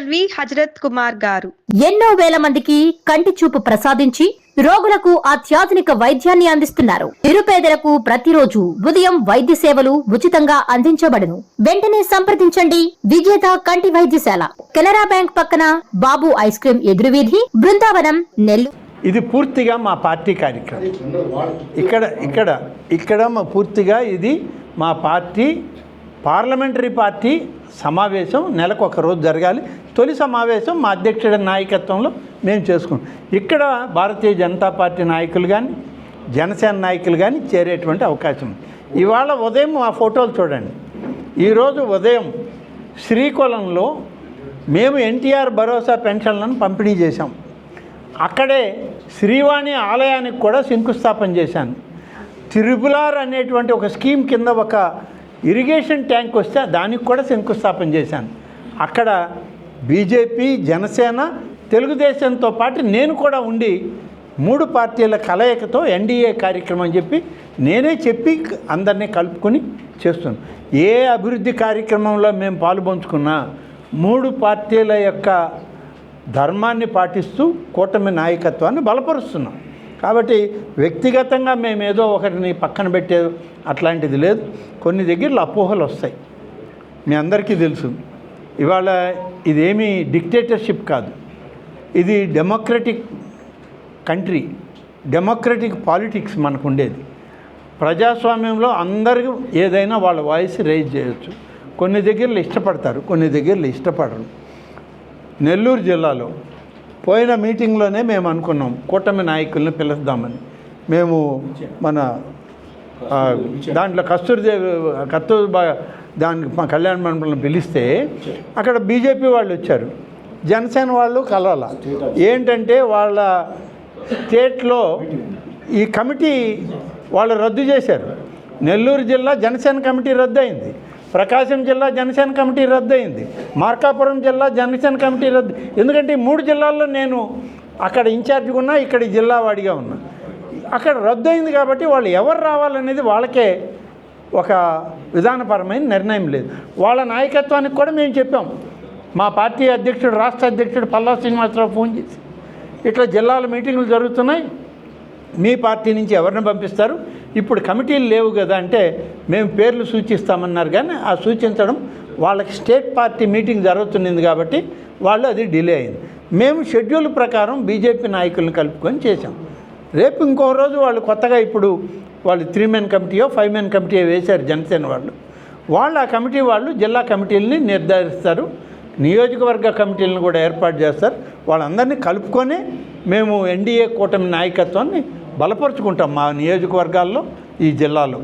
LV Hazrat Kumar గారు ఎన్నో వేల మందికి కంటి చూపు ప్రసాదించి రోగులకు అత్యాధునిక వైద్యాన్ని అందిస్తున్నారు. నిరుపేదలకు ప్రతిరోజు ఉదయం వైద్య సేవలు ఉచితంగా అందించబడును. వెంటనే సంప్రదించండి. విజేత కంటి వైద్యశాల, కెనరా బ్యాంక్ పక్కన, బాబు ఐస్ క్రీమ్ ఎదురువీధి, బృందావనం, నెల్లూరు. ఇది పూర్తిగా మా పార్టీ కార్యక్రమం. ఇక్కడ పూర్తిగా ఇది మా పార్టీ పార్లమెంటరీ పార్టీ సమావేశం నెలకు ఒక రోజు జరగాలి. తొలి సమావేశం మా అధ్యక్షుడి నాయకత్వంలో మేము చేసుకున్నాం. ఇక్కడ భారతీయ జనతా పార్టీ నాయకులు కానీ జనసేన నాయకులు కానీ చేరేటువంటి అవకాశం. ఇవాళ ఉదయం ఆ ఫోటోలు చూడండి. ఈరోజు ఉదయం శ్రీకాకుళంలో మేము ఎన్టీఆర్ భరోసా పెన్షన్లను పంపిణీ చేశాం. అక్కడే శ్రీవాణి ఆలయానికి కూడా శంకుస్థాపన చేశాను. త్రిపులార్ అనేటువంటి ఒక స్కీమ్ కింద ఒక ఇరిగేషన్ ట్యాంక్ వస్తే దానికి కూడా శంకుస్థాపన చేశాను. అక్కడ బీజేపీ, జనసేన, తెలుగుదేశంతో పాటు నేను కూడా ఉండి 3 పార్టీల కలయికతో ఎన్డీఏ కార్యక్రమం అని చెప్పి నేనే చెప్పి అందరినీ కలుపుకొని చేస్తున్నాను. ఏ అభివృద్ధి కార్యక్రమంలో మేము పాలుపంచుకున్నా 3 పార్టీల యొక్క ధర్మాన్ని పాటిస్తూ కూటమి నాయకత్వాన్ని బలపరుస్తున్నాం. కాబట్టి వ్యక్తిగతంగా మేమేదో ఒకరిని పక్కన పెట్టే అట్లాంటిది లేదు. కొన్ని దగ్గరలో అపోహలు వస్తాయి, మీ అందరికీ తెలుసు. ఇవాళ ఇదేమీ డిక్టేటర్షిప్ కాదు, ఇది డెమోక్రటిక్ కంట్రీ, డెమోక్రటిక్ పాలిటిక్స్ మనకు ఉండేది. ప్రజాస్వామ్యంలో అందరూ ఏదైనా వాళ్ళ వాయిస్ రైజ్ చేయొచ్చు. కొన్ని దగ్గరలో ఇష్టపడతారు, కొన్ని దగ్గరలో ఇష్టపడరు. నెల్లూరు జిల్లాలో పోయిన మీటింగ్లోనే మేము అనుకున్నాం కూటమి నాయకుల్ని పిలుద్దామని. మేము మన దాంట్లో కస్తూర్బా దానికి మా కళ్యాణ మండపంలో పిలిస్తే అక్కడ బీజేపీ వాళ్ళు వచ్చారు, జనసేన వాళ్ళు కలవాల. ఏంటంటే వాళ్ళ స్టేట్లో ఈ కమిటీ వాళ్ళు రద్దు చేశారు. నెల్లూరు జిల్లా జనసేన కమిటీ రద్దు అయింది, ప్రకాశం జిల్లా జనసేన కమిటీ రద్దు అయింది, మార్కాపురం జిల్లా జనసేన కమిటీ రద్దు. ఎందుకంటే ఈ 3 జిల్లాల్లో నేను అక్కడ ఇన్ఛార్జిగా ఉన్నా, ఇక్కడ జిల్లా వాడిగా ఉన్నా. అక్కడ రద్దు అయింది కాబట్టి వాళ్ళు ఎవరు రావాలనేది వాళ్ళకే ఒక విధానపరమైన నిర్ణయం లేదు. వాళ్ళ నాయకత్వానికి కూడా మేము చెప్పాం. మా పార్టీ అధ్యక్షుడు, రాష్ట్ర అధ్యక్షుడు పల్లా శ్రీనివాసరావు ఫోన్ చేసి ఇట్లా జిల్లాల మీటింగులు జరుగుతున్నాయి, మీ పార్టీ నుంచి ఎవరిని పంపిస్తారు, ఇప్పుడు కమిటీలు లేవు కదా అంటే మేము పేర్లు సూచిస్తామన్నారు. కానీ ఆ సూచించడం వాళ్ళకి స్టేట్ పార్టీ మీటింగ్ జరుగుతున్నది కాబట్టి వాళ్ళు అది డిలే అయింది. మేము షెడ్యూల్ ప్రకారం బీజేపీ నాయకులను కలుపుకొని చేశాం. రేపు ఇంకో రోజు వాళ్ళు కొత్తగా ఇప్పుడు వాళ్ళు 3 మెన్ కమిటీయో 5 మెన్ కమిటీయో వేశారు జనసేన వాళ్ళు ఆ కమిటీ వాళ్ళు జిల్లా కమిటీలని నిర్ధారిస్తారు, నియోజకవర్గ కమిటీలను కూడా ఏర్పాటు చేస్తారు. వాళ్ళందరినీ కలుపుకొని మేము ఎన్డీఏ కూటమి నాయకత్వాన్ని బలపరుచుకుంటాం మా నియోజకవర్గాల్లో, ఈ జిల్లాలో.